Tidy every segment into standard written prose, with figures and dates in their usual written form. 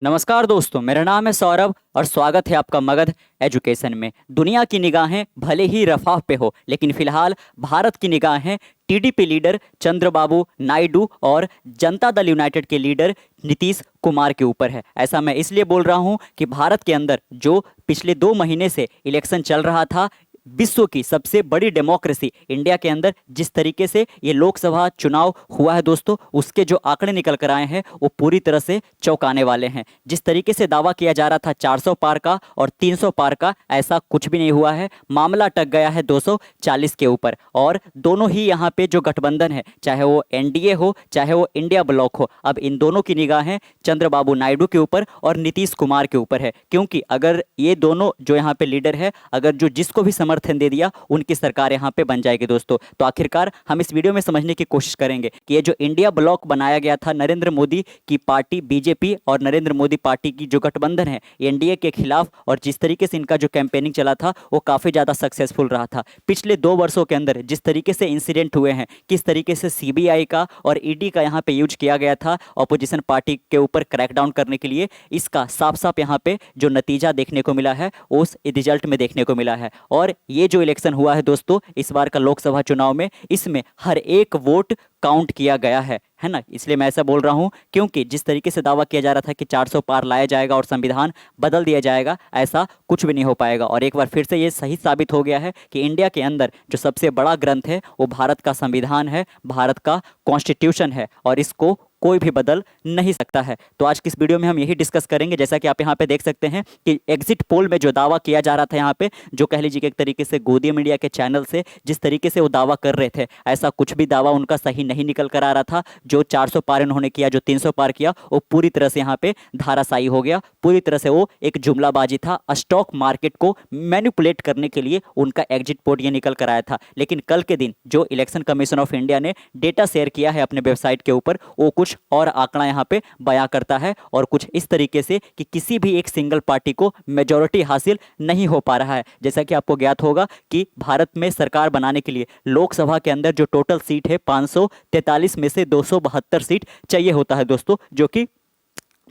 नमस्कार दोस्तों, मेरा नाम है सौरभ और स्वागत है आपका मगध एजुकेशन में। दुनिया की निगाहें भले ही रफाह पे हो, लेकिन फिलहाल भारत की निगाहें टीडीपी लीडर चंद्रबाबू नायडू और जनता दल यूनाइटेड के लीडर नीतीश कुमार के ऊपर है। ऐसा मैं इसलिए बोल रहा हूं कि भारत के अंदर जो पिछले 2 महीने से इलेक्शन चल रहा था, विश्व की सबसे बड़ी डेमोक्रेसी इंडिया के अंदर जिस तरीके से ये लोकसभा चुनाव हुआ है दोस्तों, उसके जो आंकड़े निकल कर आए हैं वो पूरी तरह से चौंकाने वाले हैं। जिस तरीके से दावा किया जा रहा था 400 पार का और 300 पार का, ऐसा कुछ भी नहीं हुआ है। मामला अटक गया है 240 के ऊपर। और दोनों ही यहाँ पे जो गठबंधन है, चाहे वो एनडीए हो चाहे वो इंडिया ब्लॉक हो, अब इन दोनों की निगाहें चंद्रबाबू नायडू के ऊपर और नीतीश कुमार के ऊपर है। क्योंकि अगर ये दोनों जो यहाँ पे लीडर है, अगर जो जिसको भी समर्थन दे दिया, उनकी सरकार यहाँ पे बन जाएगी दोस्तों। तो आखिरकार हम इस वीडियो में समझने की कोशिश करेंगे कि ये जो इंडिया ब्लॉक बनाया गया था नरेंद्र मोदी की पार्टी बीजेपी और नरेंद्र मोदी पार्टी की जो गठबंधन है एनडीए के खिलाफ, और जिस तरीके से इनका जो कैंपेनिंग चला था वो काफ़ी ज़्यादा सक्सेसफुल रहा था। पिछले 2 वर्षों के अंदर जिस तरीके से इंसिडेंट हुए हैं, किस तरीके से सीबीआई का और ईडी का यहाँ पे यूज किया गया था ऑपोजिशन पार्टी के ऊपर क्रैकडाउन करने के लिए, इसका साफ साफ यहाँ पे जो नतीजा देखने को मिला है उस रिजल्ट में देखने को मिला है। और ये जो इलेक्शन हुआ है दोस्तों इस बार का लोकसभा चुनाव में, इसमें हर एक वोट काउंट किया गया है ना। इसलिए मैं ऐसा बोल रहा हूं क्योंकि जिस तरीके से दावा किया जा रहा था कि 400 पार लाया जाएगा और संविधान बदल दिया जाएगा, ऐसा कुछ भी नहीं हो पाएगा। और एक बार फिर से ये सही साबित हो गया है कि इंडिया के अंदर जो सबसे बड़ा ग्रंथ है वो भारत का संविधान है, भारत का कॉन्स्टिट्यूशन है, और इसको कोई भी बदल नहीं सकता है। तो आज की इस वीडियो में हम यही डिस्कस करेंगे। जैसा कि आप यहाँ पे देख सकते हैं कि एग्जिट पोल में जो दावा किया जा रहा था यहाँ पे, जो कह लीजिए कि एक तरीके से गोदी मीडिया के चैनल से जिस तरीके से वो दावा कर रहे थे, ऐसा कुछ भी दावा उनका सही नहीं निकल कर आ रहा था। जो 400 पार उन्होंने किया, जो 300 पार किया, वो पूरी तरह से यहाँ पे धाराशायी हो गया। पूरी तरह से वो एक जुमलाबाजी था। स्टॉक मार्केट को मैनिपुलेट करने के लिए उनका एग्जिट पोल ये निकल कर आया था। लेकिन कल के दिन जो इलेक्शन कमीशन ऑफ इंडिया ने डेटा शेयर किया है अपने वेबसाइट के ऊपर, वो कुछ और आंकड़ा यहाँ पे बयां करता है, और कुछ इस तरीके से कि किसी भी एक सिंगल पार्टी को मेजॉरिटी हासिल नहीं हो पा रहा है। जैसा कि आपको ज्ञात होगा कि भारत में सरकार बनाने के लिए लोकसभा के अंदर जो टोटल सीट है 543 में से 272 सीट चाहिए होता है दोस्तों, जो कि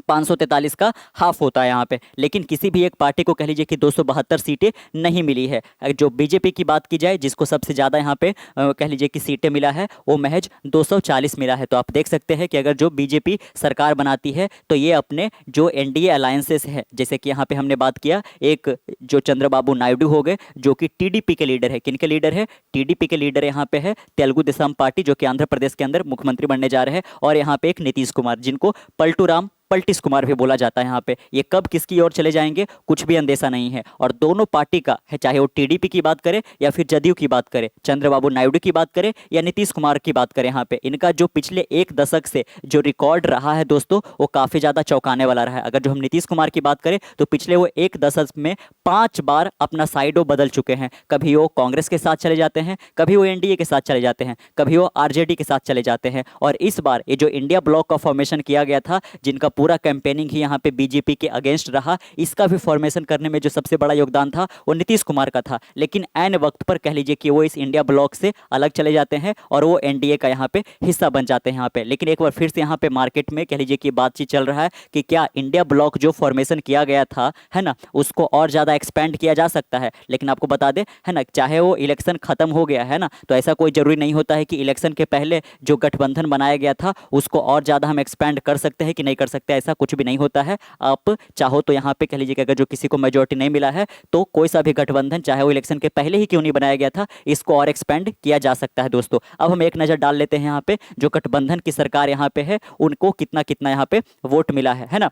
543 का हाफ होता है यहाँ पे। लेकिन किसी भी एक पार्टी को कह लीजिए कि 272 सीटें नहीं मिली है। जो बीजेपी की बात की जाए, जिसको सबसे ज़्यादा यहाँ पे कह लीजिए कि सीटें मिला है, वो महज 240 मिला है। तो आप देख सकते हैं कि अगर जो बीजेपी सरकार बनाती है तो ये अपने जो एनडीए अलायंसेस है, जैसे कि यहाँ पे हमने बात किया, एक जो चंद्रबाबू नायडू हो गए जो कि टीडीपी के लीडर है। किन के लीडर है? टीडीपी के लीडर यहाँ पे है तेलुगु देशम पार्टी, जो कि आंध्र प्रदेश के अंदर मुख्यमंत्री बनने जा रहे हैं। और यहाँ पे एक नीतीश कुमार, जिनको पलटू राम पलटिस कुमार भी बोला जाता है। यहाँ पे ये कब किसकी ओर चले जाएंगे कुछ भी अंदेशा नहीं है। और दोनों पार्टी का है, चाहे वो टीडीपी की बात करे या फिर जदयू की बात करे, चंद्रबाबू नायडू की बात करे या नीतीश कुमार की बात करे, यहाँ पे इनका जो पिछले 1 दशक से जो रिकॉर्ड रहा है दोस्तों, वो काफ़ी ज़्यादा चौंकाने वाला रहा है। अगर जो हम नीतीश कुमार की बात करें तो पिछले वो 1 दशक में 5 बार अपना साइडो बदल चुके हैं। कभी वो कांग्रेस के साथ चले जाते हैं, कभी वो एनडीए के साथ चले जाते हैं, कभी वो आरजेडी के साथ चले जाते हैं। और इस बार ये जो इंडिया ब्लॉक का फॉर्मेशन किया गया था, जिनका पूरा कैंपेनिंग ही यहाँ पे बीजेपी के अगेंस्ट रहा, इसका भी फॉर्मेशन करने में जो सबसे बड़ा योगदान था वो नीतीश कुमार का था। लेकिन ऐन वक्त पर कह लीजिए कि वो इस इंडिया ब्लॉक से अलग चले जाते हैं और वो एनडीए का यहाँ पे हिस्सा बन जाते हैं यहाँ पे। लेकिन एक बार फिर से यहाँ पे मार्केट में कह लीजिए कि बातचीत चल रहा है कि क्या इंडिया ब्लॉक जो फॉर्मेशन किया गया था, है ना, उसको और ज़्यादा एक्सपेंड किया जा सकता है। लेकिन आपको बता दें, है ना, चाहे वो इलेक्शन खत्म हो गया है ना, तो ऐसा कोई जरूरी नहीं होता है कि इलेक्शन के पहले जो गठबंधन बनाया गया था उसको और ज़्यादा हम एक्सपेंड कर सकते हैं कि नहीं कर सकते। ऐसा कुछ भी नहीं होता है। आप चाहो तो यहाँ पे कह लीजिए कि अगर जो किसी को मेजोरिटी नहीं मिला है तो कोई सा भी गठबंधन, चाहे वो इलेक्शन के पहले ही क्यों नहीं बनाया गया था, इसको और एक्सपेंड किया जा सकता है दोस्तों। अब हम एक नज़र डाल लेते हैं यहाँ पे जो गठबंधन की सरकार यहाँ पे है उनको कितना कितना यहाँ पे वोट मिला है ना।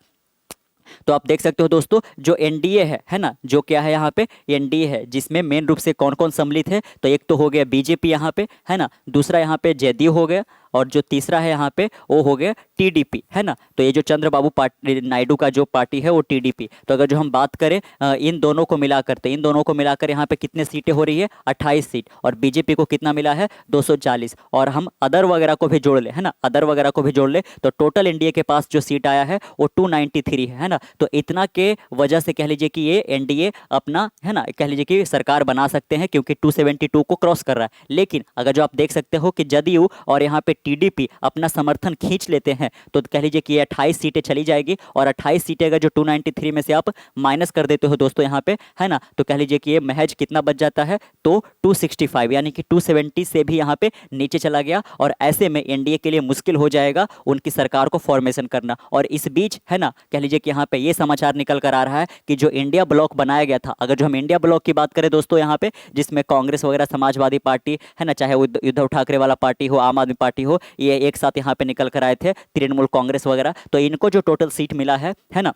तो आप देख सकते हो दोस्तों, जो एनडीए है ना, जो क्या है यहाँ पे एनडीए है, जिसमें मेन रूप से कौन कौन सम्मिलित है, तो एक तो हो गया बीजेपी यहाँ पे, है ना, दूसरा यहाँ पे जेडीयू हो गया, और जो तीसरा है यहाँ पे वो हो गया टीडीपी, है ना। तो ये जो चंद्रबाबू नायडू का जो पार्टी है वो टीडीपी। तो अगर जो हम बात करें इन दोनों को मिलाकर, तो इन दोनों को मिलाकर यहाँ पे कितने सीटें हो रही है? 28 सीट। और बीजेपी को कितना मिला है? 240। और हम अदर वगैरह को भी जोड़ ले, है ना, अदर वगैरह को भी जोड़ ले, तो टोटल इंडिया के पास जो सीट आया है वो 293 है ना। तो इतना के वजह से कह लीजिए कि ये एनडीए अपना, है ना, कह लीजिए कि सरकार बना सकते हैं, क्योंकि 272 को क्रॉस कर रहा है। लेकिन अगर जो आप देख सकते हो कि जदयू और यहाँ पे टीडीपी अपना समर्थन खींच लेते हैं तो कह लीजिए कि ये 28 सीटें चली जाएगी, और 28 सीटें अगर जो 293 में से आप माइनस कर देते हो दोस्तों यहाँ पे, है ना, तो कह लीजिए कि ये महज कितना बच जाता है, तो 265, यानी कि 270 से भी यहाँ पे नीचे चला गया। और ऐसे में एनडीए के लिए मुश्किल हो जाएगा उनकी सरकार को फॉर्मेशन करना। और इस बीच, है ना, कह लीजिए कि यहाँ पे ये समाचार निकल कर आ रहा है कि जो इंडिया ब्लॉक बनाया गया था, अगर जो हम इंडिया ब्लॉक की बात करें दोस्तों यहाँ पे, जिसमें कांग्रेस वगैरह, समाजवादी पार्टी, है ना, चाहे उद्धव ठाकरे वाला पार्टी हो, आम आदमी पार्टी हो, ये एक साथ यहाँ पे निकल कर आए थे, तृणमूल कांग्रेस वगैरह, तो इनको जो टोटल सीट मिला है ना,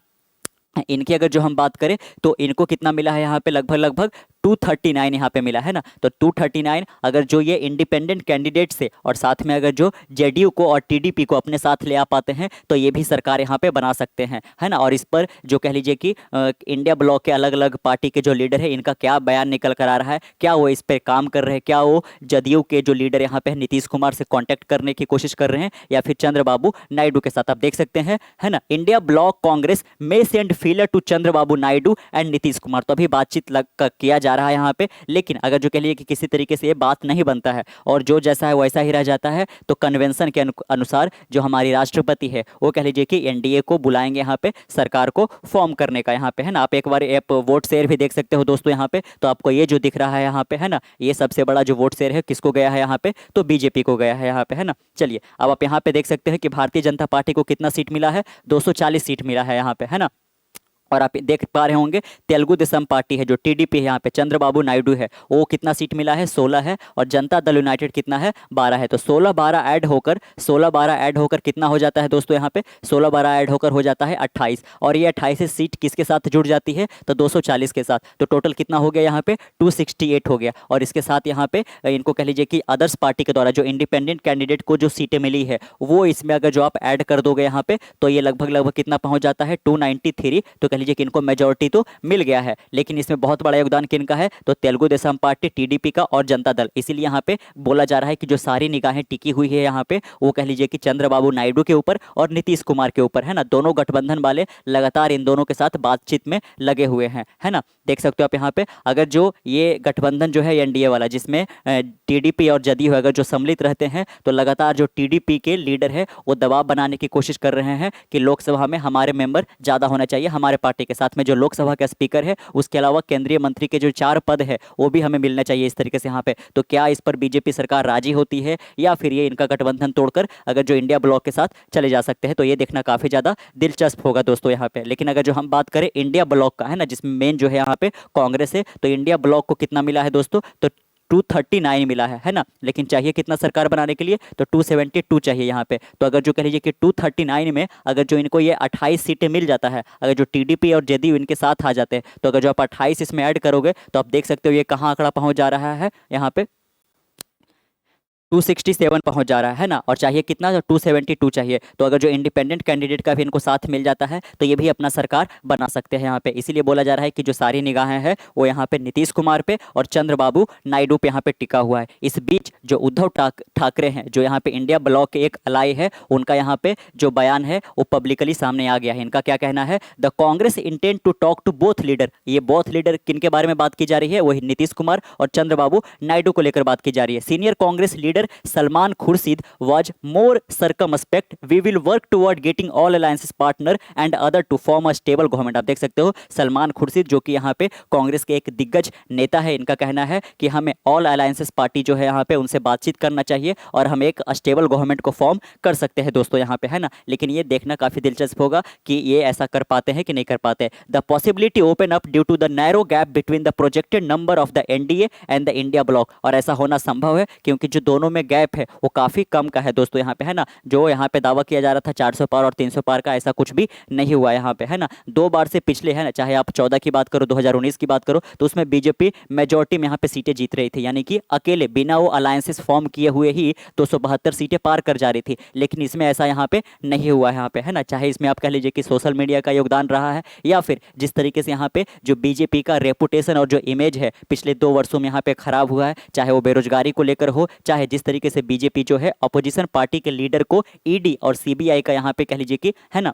इनकी अगर जो हम बात करें तो इनको कितना मिला है यहाँ पे, लगभग लगभग 239 यहाँ पे मिला, है ना। तो 239 अगर जो ये इंडिपेंडेंट कैंडिडेट से और साथ में अगर जो जेडीयू को और टीडीपी को अपने साथ ले आ पाते हैं तो ये भी सरकार यहाँ पे बना सकते हैं, है ना। और इस पर जो कह लीजिए कि इंडिया ब्लॉक के अलग अलग पार्टी के जो लीडर है, इनका क्या बयान निकल कर आ रहा है, क्या वो इस पर काम कर रहे हैं, क्या वो जदयू के जो लीडर यहाँ पे नीतीश कुमार से कॉन्टैक्ट करने की कोशिश कर रहे हैं या फिर चंद्रबाबू नायडू के साथ, आप देख सकते हैं, है ना। इंडिया ब्लॉक कांग्रेस में send feeler to Chandrababu Naidu and Nitish Kumar, तो अभी बातचीत किया जा रहा है यहाँ पे। लेकिन अगर जो कह लीजिए कि किसी तरीके से ये बात नहीं बनता है और जो जैसा है वैसा ही रह जाता है, तो कन्वेंशन के अनुसार जो हमारी राष्ट्रपति है वो कह लीजिए कि एनडीए को बुलाएंगे यहाँ पे सरकार को फॉर्म करने का, यहाँ पे, है ना। आप एक बार ऐप वोट शेयर भी देख सकते हो दोस्तों यहाँ पे, तो आपको ये जो दिख रहा है यहाँ पे, है ना, ये सबसे बड़ा जो वोट शेयर है किसको गया है यहाँ पे, तो बीजेपी को गया है यहाँ पे, है ना। चलिए अब आप यहाँ पे देख सकते हैं कि भारतीय जनता पार्टी को कितना सीट मिला है, 240 सीट मिला है यहाँ पे, है ना। और आप देख पा रहे होंगे तेलुगु देशम पार्टी है जो टीडीपी है यहाँ पे, चंद्रबाबू नायडू है, वो कितना सीट मिला है, 16 है। और जनता दल यूनाइटेड कितना है, 12 है। तो 16-12 ऐड होकर कितना हो जाता है दोस्तों यहाँ पे, 16-12 ऐड होकर हो जाता है 28। और ये 28 सीट किसके साथ जुड़ जाती है, तो 240 के साथ। तो टोटल कितना हो गया यहाँ पे, 268 हो गया। और इसके साथ यहाँ पे इनको कह लीजिए कि अदर्स पार्टी के द्वारा जो इंडिपेंडेंट कैंडिडेट को जो सीटें मिली है वो इसमें अगर जो आप ऐड कर दोगे यहाँ पे, तो ये लगभग लगभग कितना पहुंच जाता है, 293। तो कह लीजिए कि इनको मेजॉरिटी तो मिल गया है। लेकिन इसमें बहुत बड़ा योगदान किनका है, तो तेलुगु देशम पार्टी, टीडीपी का और जनता दल। इसीलिए यहाँ पे बोला जा रहा है कि जो सारी निगाहें टिकी हुई है यहाँ पे, वो कह लीजिए कि चंद्रबाबू नायडू के ऊपर और नीतीश कुमार के ऊपर, है ना। दोनों गठबंधन वाले लगातार इन दोनों के साथ बातचीत में लगे हुए हैं, है ना। देख सकते हो आप यहाँ पे, अगर जो ये गठबंधन जो है एनडीए वाला, जिसमें टीडीपी और जदयू अगर जो सम्मिलित रहते हैं, तो लगातार जो टीडीपी के लीडर है वो दबाव बनाने की कोशिश कर रहे हैं कि लोकसभा में हमारे मेंबर ज़्यादा होना चाहिए हमारे पार्टी के साथ में, जो लोकसभा का स्पीकर है, उसके अलावा केंद्रीय मंत्री के जो 4 पद है वो भी हमें मिलना चाहिए इस तरीके से यहाँ पे। तो क्या इस पर बीजेपी सरकार राजी होती है या फिर ये इनका गठबंधन तोड़कर अगर जो इंडिया ब्लॉक के साथ चले जा सकते हैं, तो ये देखना काफ़ी ज़्यादा दिलचस्प होगा दोस्तों यहाँ पे। लेकिन अगर जो हम बात करें इंडिया ब्लॉक का, है ना, जिसमें मेन जो है यहाँ पे कांग्रेस है, तो इंडिया ब्लॉक को कितना मिला है दोस्तों, तो 239 मिला है ना। लेकिन चाहिए कितना सरकार बनाने के लिए, तो 272 चाहिए यहाँ पे। तो अगर जो कह लीजिए कि 239 में अगर जो इनको ये 28 सीटें मिल जाता है, अगर जो टीडीपी और जेडीयू इनके साथ आ जाते हैं, तो अगर जो आप 28 इसमें ऐड करोगे तो आप देख सकते हो ये कहाँ आंकड़ा पहुँच जा रहा है, यहाँ पे 267 पहुंच जा रहा है ना। और चाहिए कितना, 272 चाहिए। तो अगर जो इंडिपेंडेंट कैंडिडेट का भी इनको साथ मिल जाता है तो ये भी अपना सरकार बना सकते हैं यहाँ पे। इसीलिए बोला जा रहा है कि जो सारी निगाहें हैं वो यहाँ पे नीतीश कुमार पे और चंद्रबाबू नायडू पे यहाँ पे टिका हुआ है। इस बीच जो उद्धव ठाकरे हैं, जो यहाँ पे इंडिया ब्लॉक के एक अलाई है, उनका यहाँ पे जो बयान है वो पब्लिकली सामने आ गया है। इनका क्या कहना है, the Congress intend to talk to both leader. ये बोथ लीडर किन के बारे में बात की जा रही है, वही नीतीश कुमार और चंद्रबाबू नायडू को लेकर बात की जा रही है। Senior Congress leader Salman Khurshid was more circumspect. We will work toward getting all alliances partner and other to form a stable government। आप देख सकते हो सलमान खुर्शीद जो कि यहाँ पे कांग्रेस के एक दिग्गज नेता है, इनका कहना है कि हमें ऑल अलायंसेस पार्टी जो है यहाँ पे उनसे बातचीत करना चाहिए और हम एक स्टेबल गवर्नमेंट को फॉर्म कर सकते हैं दोस्तों यहाँ पे, है ना। लेकिन ये देखना काफ़ी दिलचस्प होगा कि ये ऐसा कर पाते हैं कि नहीं कर पाते। The possibility open up due to the narrow gap between the projected number of the NDA and the India bloc. और ऐसा होना संभव है क्योंकि जो दोनों में गैप है वो काफ़ी कम का है दोस्तों यहाँ पे, है ना। जो यहाँ पे दावा किया जा रहा था 400 पार और 300 पार का, ऐसा कुछ भी नहीं हुआ यहाँ पे, है ना। 2 बार से पिछले, है ना, चाहे आप 14 की बात करो, 2019 की बात करो, तो उसमें बीजेपी मेजोरिटी में यहाँ पे सीटें जीत रही थी, यानी कि अकेले बिना वो अलायंसेस फॉर्म किए हुए ही 272 सीटें पार कर जा रही थी। लेकिन इसमें ऐसा यहाँ पे नहीं हुआ है यहाँ पे, है ना। चाहे इसमें आप कह लीजिए कि सोशल मीडिया का योगदान रहा है या फिर जिस तरीके से यहाँ पे जो बीजेपी का रेपुटेशन और जो इमेज है पिछले 2 वर्षों में यहाँ पे खराब हुआ है, चाहे वो बेरोजगारी को लेकर हो, चाहे जिस तरीके से बीजेपी जो है अपोजिशन पार्टी के लीडर को ईडी और सीबीआई का यहाँ पे कह लीजिए कि, है ना,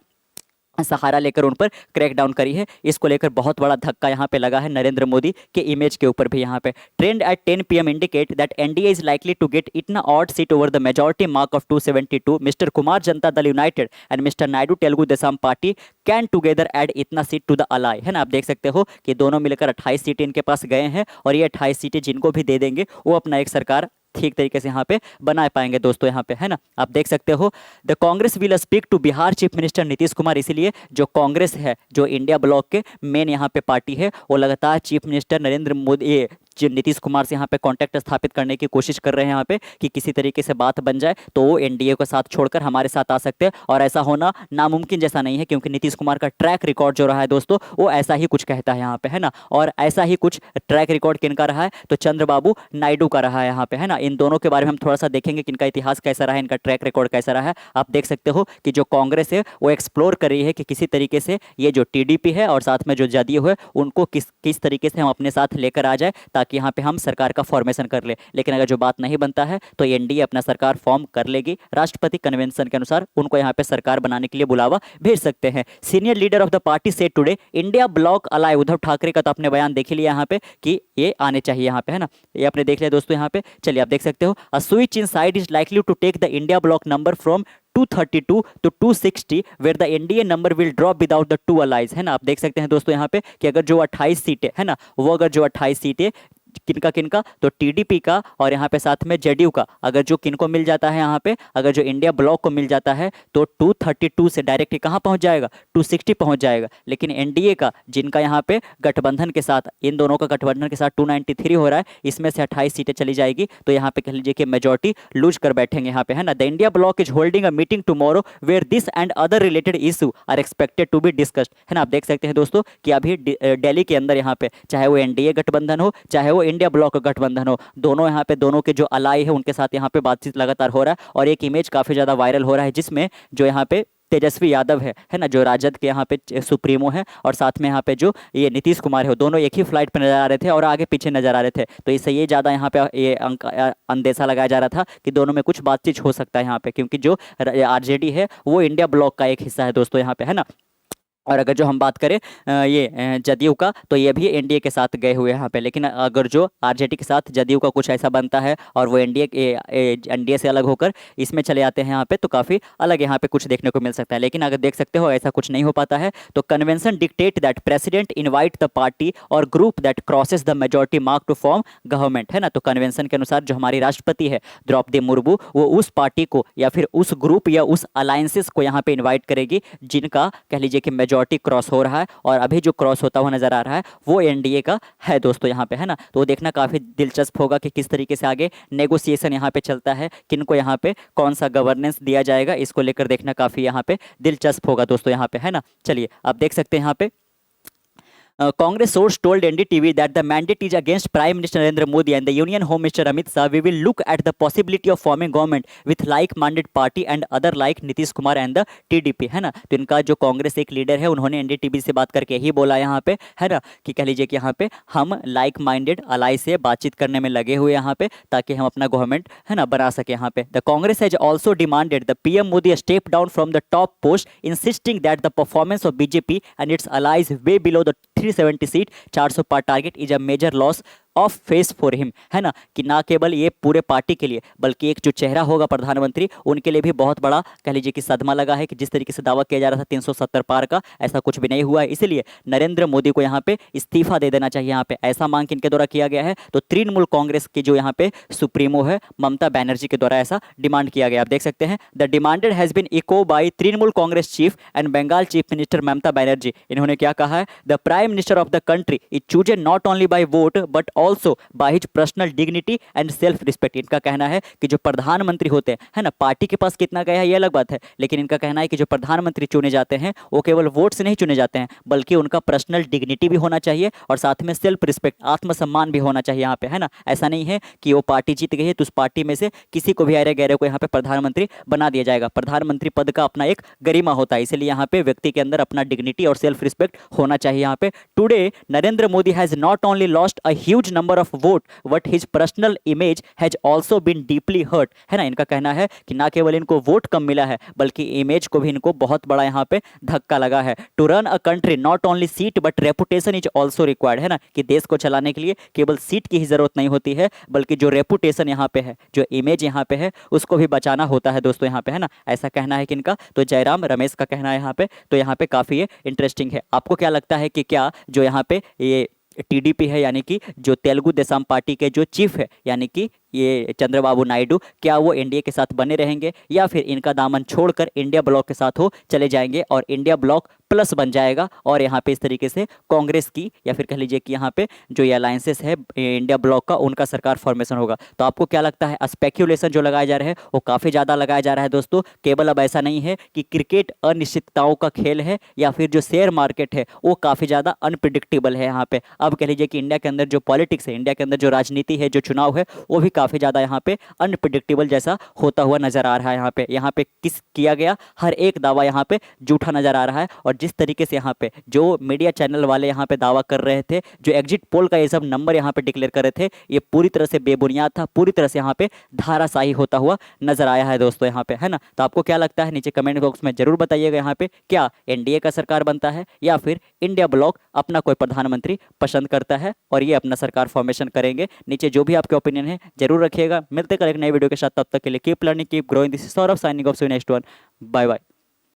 सहारा लेकर उन पर क्रैकडाउन करी है। इसको लेकर बहुत बड़ा धक्का यहाँ पे लगा है नरेंद्र मोदी के इमेज के ऊपर भी। यहाँ पे trend at 10 PM indicate that NDA is likely to get इतना odd seat over the majority mark of 272। Mister Kumar Janata Dal united and mister Naidu Telugu Desam party can together add इतना सीट टू द अलाई, है ना। आप देख सकते हो कि दोनों मिलकर 28 सीटें इनके पास गए हैं और ये 28 सीटें जिनको भी दे देंगे वो अपना एक सरकार ठीक तरीके से यहाँ पे बना पाएंगे दोस्तों। यहाँ पे है ना, आप देख सकते हो the Congress will speak to Bihar chief minister Nitish Kumar. इसीलिए जो कांग्रेस है, जो इंडिया ब्लॉक के मेन यहाँ पे पार्टी है, वो लगातार चीफ मिनिस्टर नरेंद्र मोदी नीतीश कुमार से यहाँ पे कांटेक्ट स्थापित करने की कोशिश कर रहे हैं यहाँ पे कि किसी तरीके से बात बन जाए तो वो एनडीए को साथ छोड़कर हमारे साथ आ सकते हैं। और ऐसा होना नामुमकिन जैसा नहीं है, क्योंकि नीतीश कुमार का ट्रैक रिकॉर्ड जो रहा है दोस्तों वो ऐसा ही कुछ कहता है यहाँ पे, है ना। और ऐसा ही कुछ ट्रैक रिकॉर्ड किनका रहा है, तो चंद्रबाबू नायडू का रहा है यहाँ पे, है ना। इन दोनों के बारे में हम थोड़ा सा देखेंगे कि इनका इतिहास कैसा रहा है, इनका ट्रैक रिकॉर्ड कैसा रहा है। आप देख सकते हो कि जो कांग्रेस है वो एक्सप्लोर कर रही है कि किसी तरीके से ये जो टीडीपी है और साथ में जो जदयू है उनको किस तरीके से हम अपने साथ लेकर आ जाए ताकि यहाँ पे हम सरकार का फॉर्मेशन कर ले। लेकिन अगर जो बात नहीं बनता है तो एनडीए अपना सरकार फॉर्म कर लेगी। राष्ट्रपति कन्वेंशन के अनुसार उनको यहाँ पे सरकार बनाने के लिए बुलावा भेज सकते हैं। Senior leader of the party said today India bloc ally. Uddhav Thackeray का तो आपने बयान देख लिया यहाँ पे कि ये आने चाहिए यहाँ पे, है ना। ये आपने देख लिया दोस्तों यहाँ पे। चलिए आप देख सकते हो a switch in side is likely to take the India bloc number from 232 to 260 where the NDA number will drop without the two allies, है ना। आप देख सकते हैं दोस्तों यहाँ पे कि अगर जो 28 सीटें है ना, वो अगर जो 28 सीटें किनका किनका, तो टीडीपी का और यहाँ पे साथ में जेडीयू का अगर जो किनको मिल जाता है यहाँ पे, अगर जो इंडिया ब्लॉक को मिल जाता है तो 232 से डायरेक्ट कहाँ पहुँच जाएगा, 260 पहुँच जाएगा। लेकिन एनडीए का जिनका यहाँ पे गठबंधन के साथ, इन दोनों का गठबंधन के साथ 293 हो रहा है, इसमें से 28 सीटें चली जाएगी तो यहाँ पे कह लीजिए कि मेजोरिटी लूज कर बैठेंगे यहाँ पे, है ना। The India bloc is holding a meeting tomorrow where this and other related issue are expected to be discussed, है ना। आप देख सकते हैं दोस्तों कि अभी दिल्ली के अंदर यहाँ पे चाहे वो एनडीए गठबंधन हो चाहे वो इंडिया ब्लॉक गठबंधन हो, दोनों यहाँ पे दोनों के जो अलाई है उनके साथ यहाँ पे बातचीत लगातार हो रहा है। और एक इमेज काफी ज्यादा वायरल हो रहा है जिसमें जो यहाँ पे तेजस्वी यादव है ना, जो राजद के यहाँ पे सुप्रीमो है, और साथ में यहाँ पे जो ये नीतीश कुमार है, दोनों एक ही फ्लाइट पे नजर आ रहे थे और आगे पीछे नजर आ रहे थे। तो इससे ये ज़्यादा यहाँ पे ये अंदेशा लगाया जा रहा था कि दोनों में कुछ बातचीत हो सकता है यहाँ पे, क्योंकि जो आरजेडी है वो इंडिया ब्लॉक का एक हिस्सा है दोस्तों यहाँ पे, है ना। और अगर जो हम बात करें ये जदयू का, तो ये भी एनडीए के साथ गए हुए हैं यहाँ पे। लेकिन अगर जो आरजेडी के साथ जदयू का कुछ ऐसा बनता है और वो एनडीए से अलग होकर इसमें चले आते हैं यहाँ पे, तो काफ़ी अलग यहाँ पे कुछ देखने को मिल सकता है। लेकिन अगर देख सकते हो ऐसा कुछ नहीं हो पाता है, तो convention dictate that president invite the party और group that crosses the majority mark to form government, है ना। तो कन्वेंशन के अनुसार जो हमारी राष्ट्रपति है द्रौपदी मुर्मू, वो उस पार्टी को या फिर उस ग्रुप या उस अलायंसेस को यहाँ पे इन्वाइट करेगी जिनका कह लीजिए कि मेजोरिटी क्रॉस हो रहा है। और अभी जो क्रॉस होता हुआ नजर आ रहा है वो एनडीए का है दोस्तों यहाँ पे, है ना। तो देखना काफी दिलचस्प होगा कि किस तरीके से आगे नेगोशिएशन यहाँ पे चलता है, किनको यहाँ पे कौन सा गवर्नेंस दिया जाएगा, इसको लेकर देखना काफी यहाँ पे दिलचस्प होगा दोस्तों यहाँ पे, है ना। चलिए आप देख सकते हैं यहाँ पे Congress source told NDTV that the mandate is against Prime Minister Narendra Modi and the Union Home Minister Amit Shah. We will look at the possibility of forming government with like-minded party and other like Nitish Kumar and the TDP, है ना। तो इनका जो कांग्रेस एक leader है उन्होंने NDTV से बात करके ही बोला यहाँ पे, है ना, कि कह लीजिए कि यहाँ पे हम लाइक माइंडेड अलाई से बातचीत करने में लगे हुए यहाँ पे ताकि हम अपना गवर्नमेंट, है ना, बना सके यहाँ पे। The Congress has also demanded the PM Modi step down from the top post, insisting that the performance of BJP and its allies way below the 370 seat 400 पार target is a major loss of face for him, है ना। कि ना केवल ये पूरे party के लिए बल्कि एक जो चेहरा होगा प्रधानमंत्री उनके लिए भी बहुत बड़ा कह लीजिए कि सदमा लगा है कि जिस तरीके से दावा किया जा रहा था 370 पार का, ऐसा कुछ भी नहीं हुआ है। इसलिए नरेंद्र मोदी को यहाँ पे इस्तीफा दे देना चाहिए यहाँ पे, ऐसा मांग इनके द्वारा किया गया है। तो तृणमूल कांग्रेस की जो यहाँ पे सुप्रीमो है ममता बनर्जी के द्वारा ऐसा डिमांड किया गया। आप देख सकते हैं the demanded has been echo by Trinamool Congress chief and Bengal chief minister Mamata Banerjee. इन्होंने क्या कहा है, the prime minister of the country is chosen not only by vote but also by his personal dignity and self respect. इनका कहना है कि जो प्रधानमंत्री होते हैं, है ना, पार्टी के पास कितना गया है ये अलग बात है, लेकिन इनका कहना है कि जो प्रधानमंत्री चुने जाते हैं वो केवल वोट से नहीं चुने जाते हैं बल्कि उनका पर्सनल डिग्निटी भी होना चाहिए और साथ में सेल्फ रिस्पेक्ट, आत्मसम्मान भी होना चाहिए यहाँ पे, है ना। ऐसा नहीं है कि वो पार्टी जीत गई है तो उस पार्टी में से किसी को भी अरे गहरे को यहाँ पे प्रधानमंत्री बना दिया जाएगा। प्रधानमंत्री पद का अपना एक गरिमा होता है, इसलिए यहाँ पे व्यक्ति के अंदर अपना डिग्निटी और सेल्फ रिस्पेक्ट होना चाहिए यहाँ पे। Today Narendra Modi has not only lost a huge huge number of vote but his personal image has also been deeply hurt, है ना। इनका कहना है कि ना केवल इनको वोट कम मिला है बल्कि इमेज को भी इनको बहुत बड़ा यहाँ पे धक्का लगा है। To run a country not only seat but reputation is also required, है ना, कि देश को चलाने के लिए केवल सीट की ही जरूरत नहीं होती है बल्कि जो रेपुटेशन यहाँ पे है, जो इमेज यहाँ पे है, उसको भी बचाना होता है दोस्तों यहाँ पे, है ना। ऐसा कहना है किनका, तो जयराम रमेश का कहना है यहाँ पे। तो यहाँ पे काफी ये इंटरेस्टिंग है। आपको क्या लगता है कि क्या जो यहाँ पे ये टीडीपी है, यानी कि जो तेलुगु देशम पार्टी के जो चीफ है, यानी कि ये चंद्रबाबू नायडू, क्या वो एनडीए के साथ बने रहेंगे या फिर इनका दामन छोड़कर इंडिया ब्लॉक के साथ हो चले जाएंगे और इंडिया ब्लॉक प्लस बन जाएगा और यहाँ पे इस तरीके से कांग्रेस की या फिर कह लीजिए कि यहाँ पे जो ये अलायंसेस है इंडिया ब्लॉक का, उनका सरकार फॉर्मेशन होगा। तो आपको क्या लगता है, स्पेक्यूलेशन जो लगाए जा रहे हैं वो काफ़ी ज़्यादा लगाया जा रहा है दोस्तों। केवल अब ऐसा नहीं है कि क्रिकेट अनिश्चितताओं का खेल है या फिर जो शेयर मार्केट है वो काफ़ी ज़्यादा अनप्रिडिक्टेबल है यहाँ पे। अब कह लीजिए कि इंडिया के अंदर जो पॉलिटिक्स है, इंडिया के अंदर जो राजनीति है, जो चुनाव है, वो भी काफ़ी ज़्यादा यहाँ पे अनप्रिडिक्टेबल जैसा होता हुआ नजर आ रहा है। यहाँ पे किस किया गया हर एक दावा यहाँ पे झूठा नजर आ रहा है। और जिस तरीके से यहाँ पे जो मीडिया चैनल वाले यहाँ पे दावा कर रहे थे, जो एग्जिट पोल का ये सब नंबर यहाँ पे डिक्लेयर कर रहे थे, ये पूरी तरह से बेबुनियाद था, पूरी तरह से यहाँ पे धाराशाही होता हुआ नजर आया है दोस्तों यहाँ पे, है ना। तो आपको क्या लगता है, नीचे कमेंट बॉक्स में जरूर बताइएगा यहाँ पे, क्या एनडीए का सरकार बनता है या फिर इंडिया ब्लॉक अपना कोई प्रधानमंत्री पसंद करता है और ये अपना सरकार फॉर्मेशन करेंगे। नीचे जो भी आपके ओपिनियन है जरूर रखिएगा। मिलते कल एक नए वीडियो के साथ, तब तक के लिए keep learning, keep growing. This is Saurabh signing off, see you next one, bye bye.